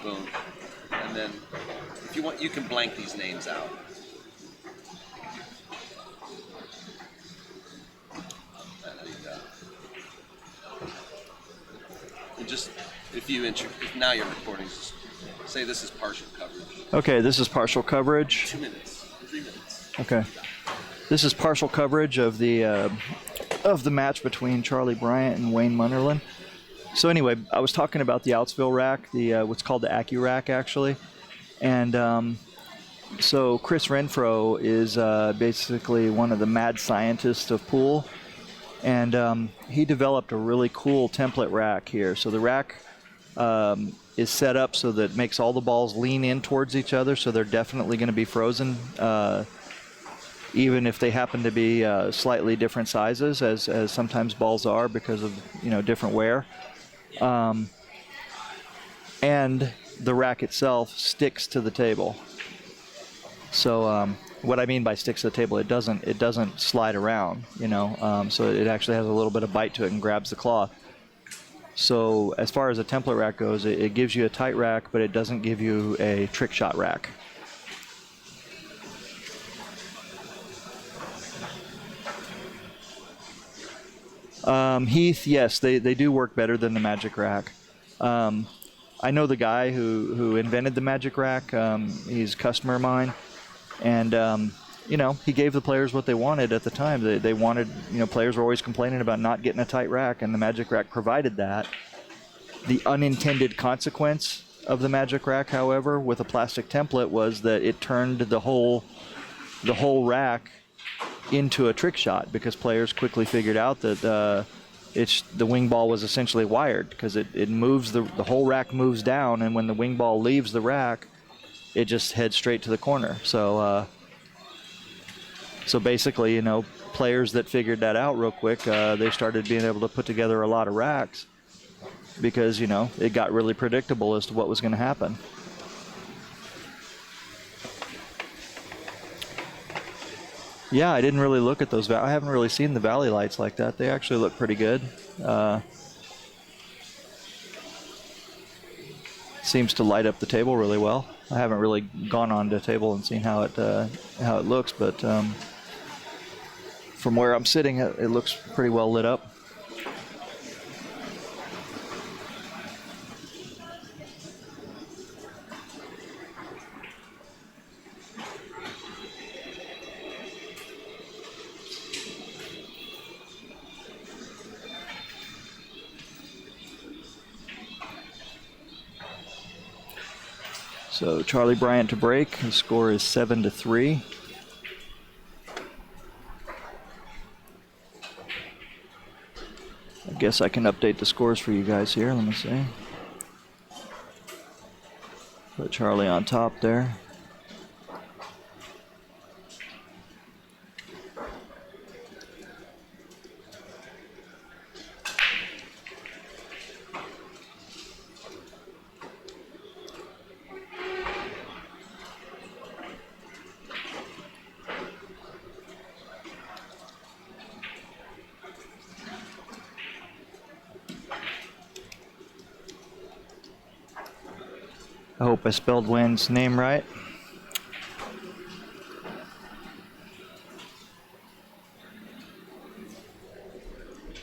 Boom. And then, if you want, you can blank these names out. There you go. And just, if now you're recording, just say this is partial coverage. Okay, this is partial coverage. 2 minutes, 3 minutes. Okay. This is partial coverage of the match between Charlie Bryant and Wayne MUNNERLIN. So anyway, I was talking about the Outsville rack, the what's called the AccuRack actually, and so Chris Renfro is basically one of the mad scientists of pool, and he developed a really cool template rack here. So the rack is set up so that it makes all the balls lean in towards each other, so they're definitely going to be frozen, even if they happen to be slightly different sizes, as sometimes balls are because of different wear. And the rack itself sticks to the table. So what I mean by sticks to the table, it doesn't slide around, so it actually has a little bit of bite to it and grabs the cloth. So as far as a template rack goes, it gives you a tight rack, but it doesn't give you a trick shot rack. Heath, yes, they do work better than the Magic Rack. I know the guy who invented the Magic Rack. He's a customer of mine, and he gave the players what they wanted at the time. They wanted, players were always complaining about not getting a tight rack, and the Magic Rack provided that. The unintended consequence of the Magic Rack, however, with a plastic template was that it turned the whole rack into a trick shot, because players quickly figured out that the wing ball was essentially wired, because it moves, the whole rack moves down, and when the wing ball leaves the rack, it just heads straight to the corner. So basically, players that figured that out real quick, they started being able to put together a lot of racks, because it got really predictable as to what was going to happen. Yeah, I didn't really look at those. I haven't really seen the valley lights like that. They actually look pretty good. Seems to light up the table really well. I haven't really gone on to the table and seen how it looks, but from where I'm sitting, it looks pretty well lit up. So Charlie Bryant to break. The score is 7-3. I guess I can update the scores for you guys here. Let me see. Put Charlie on top there. I hope I spelled Wayne's name right.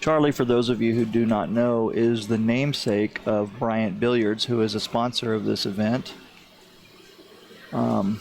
Charlie, for those of you who do not know, is the namesake of Bryant Billiards, who is a sponsor of this event. The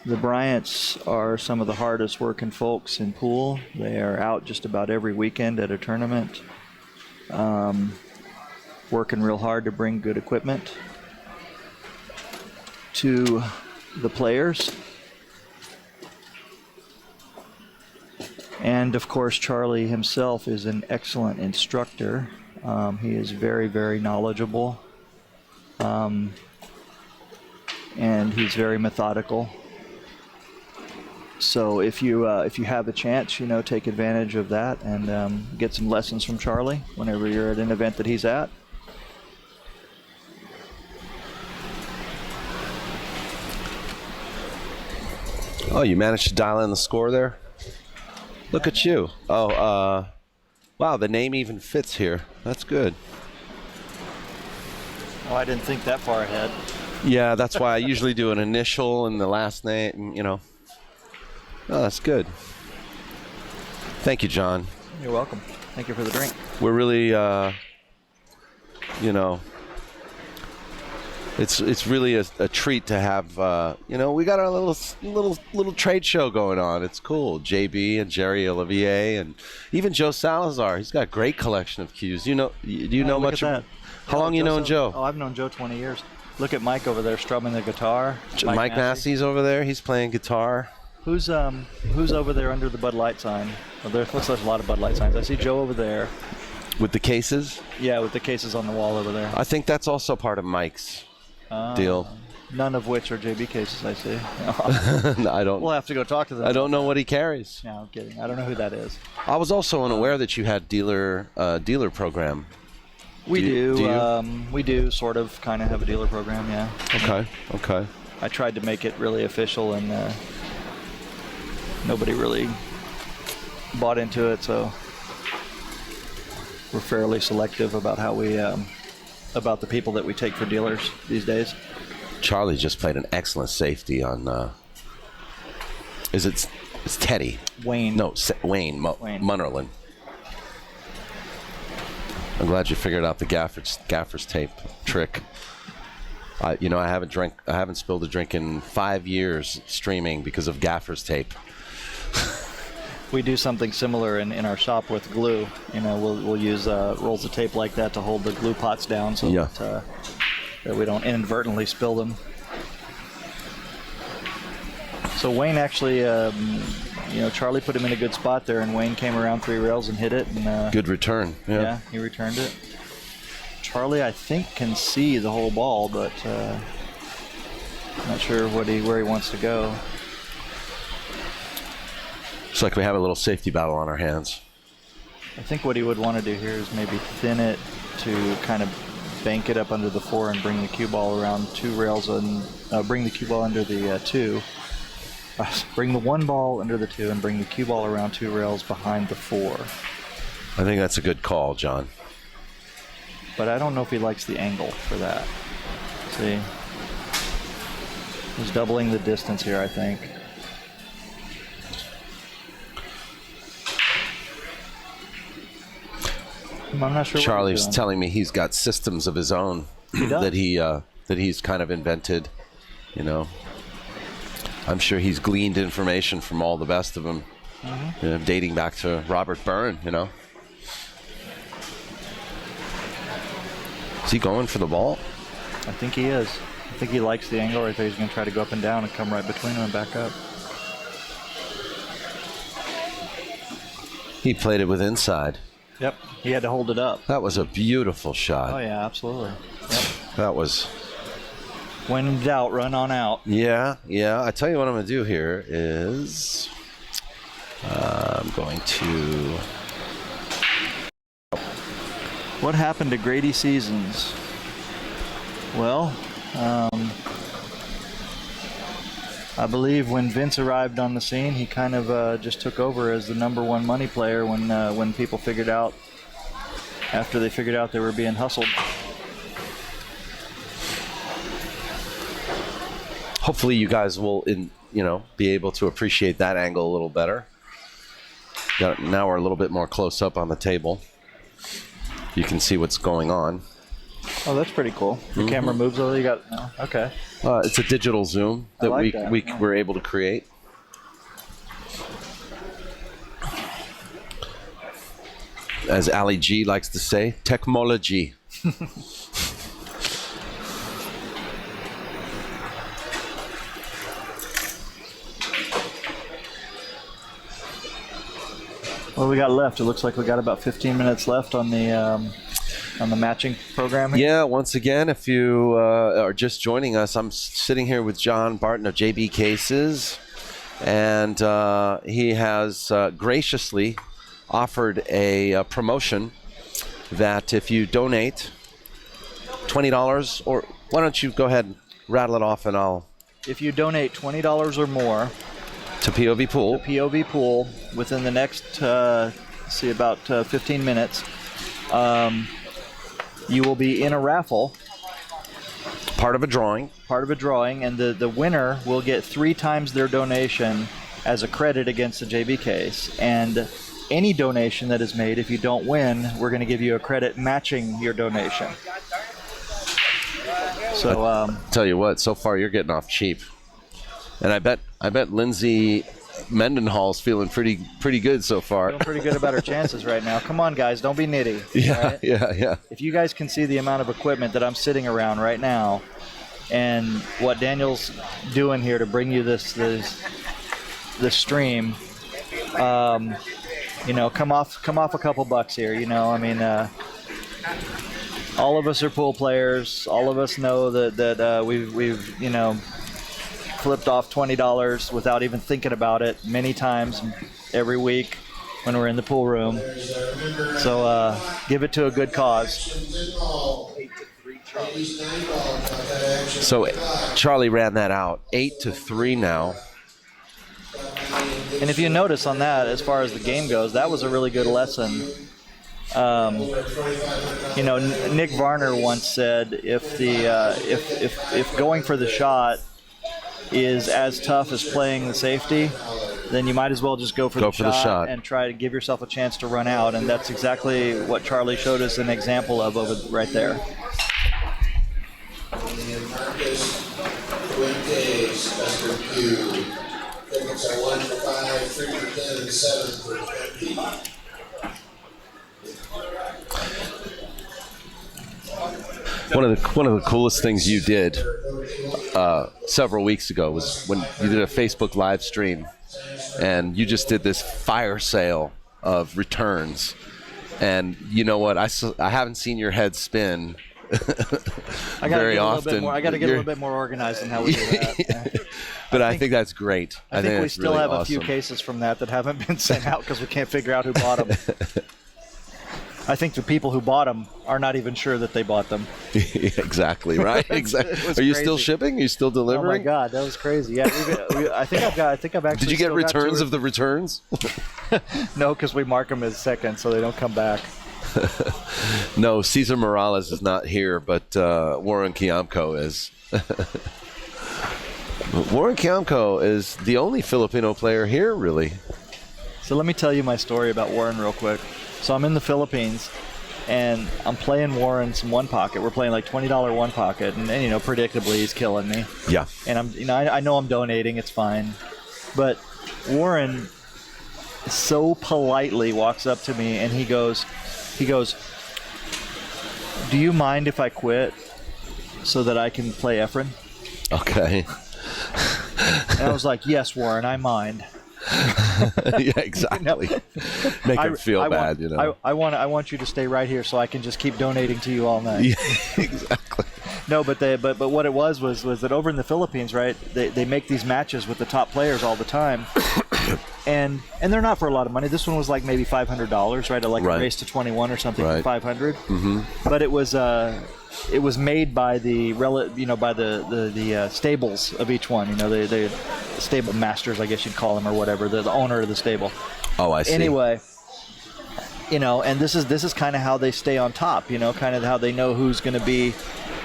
Bryants are some of the hardest working folks in pool. They are out just about every weekend at a tournament. Working real hard to bring good equipment to the players. And of course, Charlie himself is an excellent instructor. He is very, very knowledgeable. And he's very methodical. So if you have a chance, take advantage of that and get some lessons from Charlie whenever you're at an event that he's at. Oh, you managed to dial in the score there? Look at you. Oh, wow, the name even fits here. That's good. Oh, I didn't think that far ahead. Yeah, that's why I usually do an initial and the last name, you know. Oh, that's good. Thank you, John. You're welcome. Thank you for the drink. We're really, you know, it's really a treat to have, you know, we got our little trade show going on. It's cool. JB and Jerry Olivier and even Joe Salazar. He's got a great collection of cues. Do you know much about that? How long you known Joe? Oh, I've known Joe 20 years. Look at Mike over there strumming the guitar. Mike Massey's over there. He's playing guitar. Who's over there under the Bud Light sign? Well, looks like there's a lot of Bud Light signs. I see Joe over there. With the cases? Yeah, with the cases on the wall over there. I think that's also part of Mike's deal. None of which are JB cases, I see. I don't. We'll have to go talk to them. I don't know what he carries. No, I'm kidding. I don't know who that is. I was also unaware that you had dealer program. We do. Do you? We do sort of kind of have a dealer program, yeah. Okay. I tried to make it really official, and nobody really bought into it, so we're fairly selective about how we about the people that we take for dealers these days. Charlie just played an excellent safety on. It's Teddy? Wayne. No, Wayne. MUNNERLIN. I'm glad you figured out the gaffer's tape trick. I haven't spilled a drink in 5 years streaming because of gaffer's tape. We do something similar in our shop with glue. You know, we'll use rolls of tape like that to hold the glue pots down so that we don't inadvertently spill them. So Wayne actually, Charlie put him in a good spot there, and Wayne came around 3 rails and hit it. And good return. Yeah, he returned it. Charlie, I think, can see the whole ball, but not sure where he wants to go. It's like we have a little safety battle on our hands. I think what he would want to do here is maybe thin it to kind of bank it up under the 4 and bring the cue ball around 2 rails and bring the cue ball under the 2. Bring the 1 ball under the 2 and bring the cue ball around 2 rails behind the 4. I think that's a good call, John. But I don't know if he likes the angle for that. See? He's doubling the distance here, I think. I'm not sure. Charlie's telling me he's got systems of his own that he's kind of invented. You know, I'm sure he's gleaned information from all the best of them, dating back to Robert Byrne. You know, is he going for the ball? I think he is. I think he likes the angle right there. He's going to try to go up and down and come right between them and back up. He played it with inside. Yep, he had to hold it up. That was a beautiful shot. Oh, yeah, absolutely. Yep. That was... When in doubt, run on out. Yeah. I tell you what I'm going to do here is... I'm going to... What happened to Grady Seasons? Well, I believe when Vince arrived on the scene, he kind of just took over as the #1 money player when people figured out, after they figured out they were being hustled. Hopefully you guys will, be able to appreciate that angle a little better. Now we're a little bit more close up on the table. You can see what's going on. Oh, that's pretty cool. The camera moves a little. You got okay. It's a digital zoom that we were able to create. As Ali G likes to say, technology. What do we got left? It looks like we got about 15 minutes left on the matching programming. Yeah, once again, if you are just joining us, I'm sitting here with John Barton of JB Cases, and he has graciously offered a promotion that if you donate $20, or why don't you go ahead and rattle it off and I'll... If you donate $20 or more to POV Pool. POV Pool within the next, about 15 minutes, you will be in a raffle Part of a drawing. Part of a drawing, and the winner will get 3 times their donation as a credit against the JB case. And any donation that is made, if you don't win, we're going to give you a credit matching your donation. So Tell you what, so far you're getting off cheap. And I bet Lindsay Mendenhall's feeling pretty good so far. feeling pretty good about our chances right now. Come on, guys, don't be nitty. Yeah, right? yeah. If you guys can see the amount of equipment that I'm sitting around right now, and what Daniel's doing here to bring you this stream, you know, come off a couple bucks here. You know, I mean, all of us are pool players. All of us know that we've you know, flipped off $20 without even thinking about it many times every week when we're in the pool room. So give it to a good cause. So Charlie ran that out 8-3 now. And if you notice on that, as far as the game goes, that was a really good lesson. You know, Nick Varner once said, if going for the shot is as tough as playing the safety, then you might as well just go for the shot and try to give yourself a chance to run out. And that's exactly what Charlie showed us an example of over right there. Tickets are 1 for 5, 3 for 10, and 7 for 20. One of the coolest things you did several weeks ago was when you did a Facebook live stream, and you just did this fire sale of returns. And you know what? I haven't seen your head spin very often. I got to get a little bit more organized in how we do that. But I think that's great. I think we that's still really have awesome. a few cases from that haven't been sent out because we can't figure out who bought them. I think the people who bought them are not even sure that they bought them. Exactly, right? Exactly. Are you still shipping? Are you still delivering? Oh my God, that was crazy. Yeah, I think I've actually. Did you get still returns of the returns? No, because we mark them as second, so they don't come back. No, Cesar Morales is not here, but Warren Kiamco is. Warren Kiamco is the only Filipino player here, really. So let me tell you my story about Warren real quick. So I'm in the Philippines, and I'm playing Warren some one pocket. We're playing like $20 one pocket, and you know, predictably he's killing me. Yeah. And I know I'm donating. It's fine, but Warren so politely walks up to me and he goes, "Do you mind if I quit so that I can play Efren?" Okay. And I was like, "Yes, Warren, I mind." Yeah, exactly. Make him feel bad, you know. I want you to stay right here so I can just keep donating to you all night. Yeah, exactly. No, but what it was that over in the Philippines, right? They make these matches with the top players all the time, and they're not for a lot of money. This one was like maybe $500, right? Like a race to 21 or something for $500. Mm-hmm. But it was made by the stables of each one. You know, the stable masters, I guess you'd call them, or whatever. The owner of the stable. Oh, I see. Anyway, you know, and this is kind of how they stay on top. You know, kind of how they know who's going to be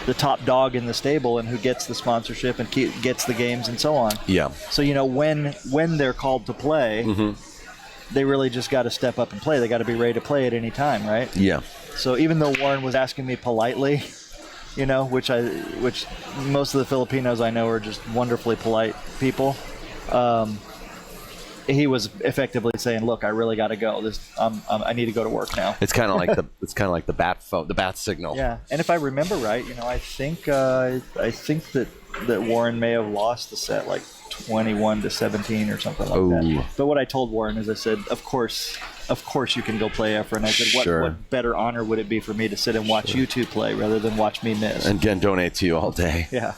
the top dog in the stable and who gets the sponsorship and gets the games and so on. Yeah. So you know, when they're called to play, they really just got to step up and play. They got to be ready to play at any time, right? Yeah. So even though Warren was asking me politely, you know, which most of the Filipinos I know are just wonderfully polite people, he was effectively saying, "Look, I really got to go. I need to go to work now." It's kind of like the bat phone, the bat signal. Yeah, and if I remember right, you know, I think that Warren may have lost the set like 21-17 or something like that. But what I told Warren is, I said, "Of course you can go play Efren." I said, what better honor would it be for me to sit and watch you two play rather than watch me miss? And again, donate to you all day. Yeah.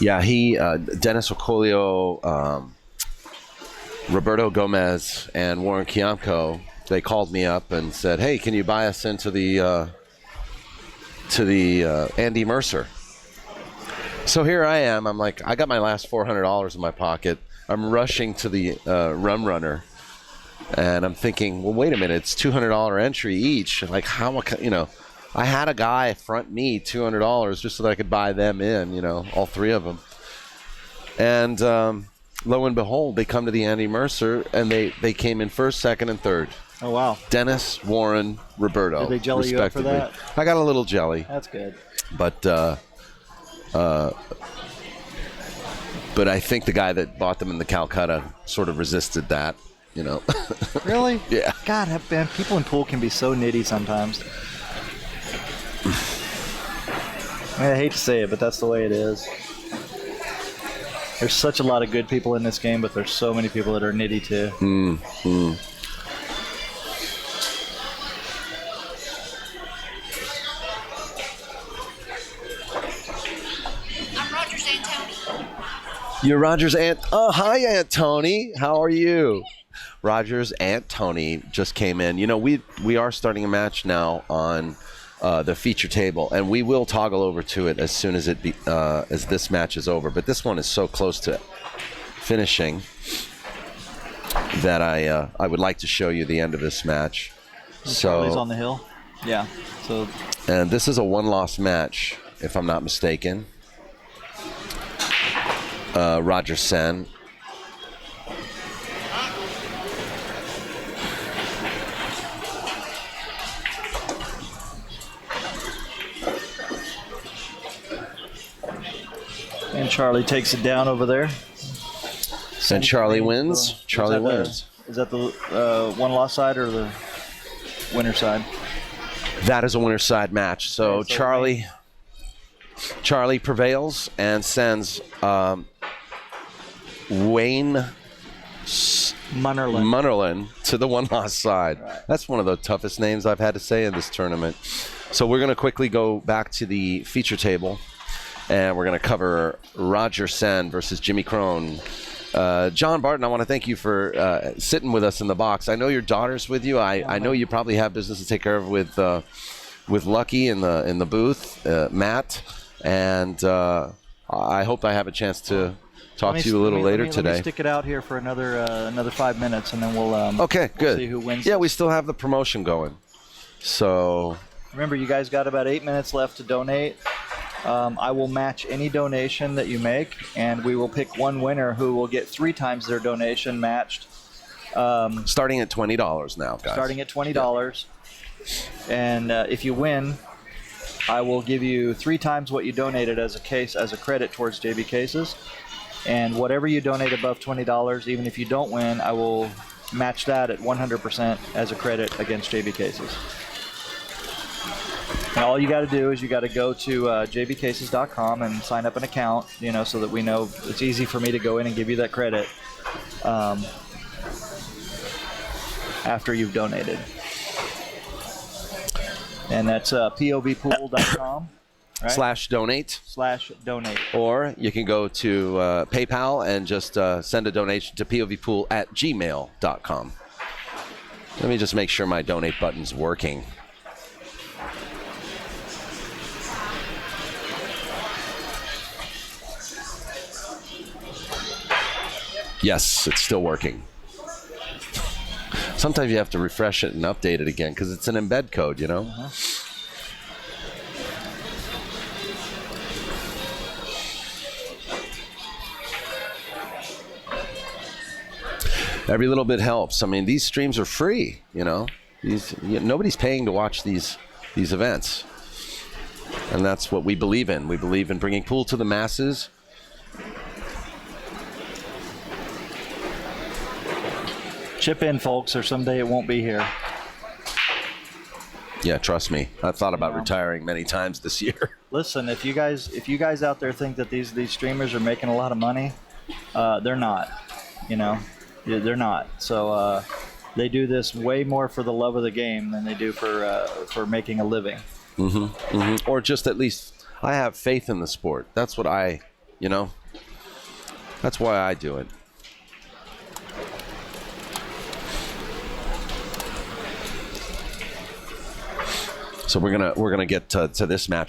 Yeah, Dennis Ocolio, Roberto Gomez, and Warren Kiamco, they called me up and said, "Hey, can you buy us into the Andy Mercer?" So here I am. I'm like, I got my last $400 in my pocket. I'm rushing to the Rum Runner, And I'm thinking, well, wait a minute, it's $200 entry each. Like, how, you know, I had a guy front me $200 just so that I could buy them in, you know, all three of them. And lo and behold, they come to the Andy Mercer, and they came in first, second, and third. Oh, wow. Dennis, Warren, Roberto. Did they jelly you up for that? I got a little jelly. That's good. But I think the guy that bought them in the Calcutta sort of resisted that, you know. Really? Yeah. God, man, people in pool can be so nitty sometimes. I mean, I hate to say it, but that's the way it is. There's such a lot of good people in this game, but there's so many people that are nitty too. I'm Roger's Aunt Tony. You're Roger's Aunt. Oh, hi, Aunt Tony. How are you? Roger's Aunt Tony just came in. You know, we are starting a match now on the feature table, and we will toggle over to it as soon as as this match is over. But this one is so close to finishing that I would like to show you the end of this match. Charlie's on the hill. Yeah. So. And this is a one-loss match, if I'm not mistaken. Roger Sen. And Charlie takes it down over there. And Charlie wins. Charlie wins. Is that the one-loss side or the winner side? That is a winner's side match. So Charlie prevails and sends Wayne Munnerlin to the one-loss side. Right. That's one of the toughest names I've had to say in this tournament. So we're going to quickly go back to the feature table, and we're going to cover Roger Sen versus Jimmy Crone. John Barton, I want to thank you for sitting with us in the box. I know your daughter's with you. I know you probably have business to take care of with Lucky in the booth, Matt, and I hope I have a chance to talk to you a little later today. Let me stick it out here for another 5 minutes, and then we'll okay, good. We'll see who wins. Yeah, we still have the promotion going. So remember, you guys got about 8 minutes left to donate. I will match any donation that you make, and we will pick one winner who will get 3 times their donation matched. Starting at $20 now, guys. Starting at $20. Yeah. And if you win, I will give you 3 times what you donated as a credit towards JB Cases. And whatever you donate above $20, even if you don't win, I will match that at 100% as a credit against JB Cases. And all you got to do is you got to go to jbcases.com and sign up an account, you know, so that we know it's easy for me to go in and give you that credit after you've donated. And that's POVPOOL.com. Right? /donate. Or you can go to PayPal and just send a donation to povpool@gmail.com. Let me just make sure my donate button's working. Yes, it's still working. Sometimes you have to refresh it and update it again because it's an embed code, you know? Uh-huh. Every little bit helps. I mean, these streams are free, you know? Nobody's paying to watch these events. And that's what we believe in. We believe in bringing pool to the masses. Chip in, folks, or someday it won't be here. Yeah, trust me. I've thought about retiring many times this year. Listen, if you guys out there think that these streamers are making a lot of money, they're not. You know, they're not. So they do this way more for the love of the game than they do for making a living. Mm-hmm, mm-hmm. Or just at least I have faith in the sport. That's what that's why I do it. So we're gonna get to this match.